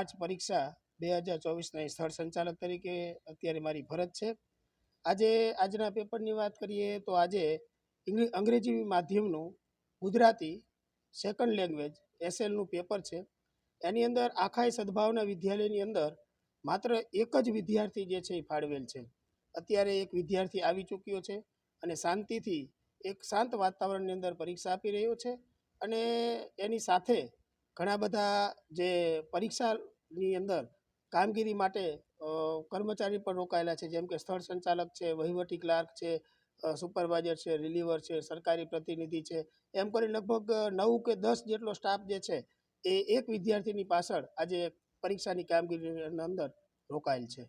March પરીક્ષા 2024ના સ્થળ સંચાલક તરીકે અત્યારે મારી ફરજ છે। આજના પેપરની વાત કરીએ તો આજે અંગ્રેજી માધ્યમનું ગુજરાતી સેકન્ડ લેંગ્વેજ એસએલનું પેપર છે। એની અંદર આખાય સદભાવના વિદ્યાલયની અંદર માત્ર એક જ વિદ્યાર્થી જે છે એ ફાળવેલ છે। અત્યારે એક વિદ્યાર્થી આવી ચૂક્યો છે અને શાંતિથી એક શાંત વાતાવરણની અંદર પરીક્ષા આપી રહ્યો છે અને એની સાથે ઘણા બધા જે પરીક્ષાની અંદર કામગીરી માટે કર્મચારી પણ રોકાયેલા છે, જેમ કે સ્થળ સંચાલક છે, વહીવટી ક્લાર્ક છે, સુપરવાઇઝર છે, રિલીવર છે, સરકારી પ્રતિનિધિ છે, એમ કરી લગભગ 9 કે 10 જેટલો સ્ટાફ જે છે એ એક વિદ્યાર્થીની પાછળ આજે પરીક્ષાની કામગીરીની અંદર રોકાયેલ છે।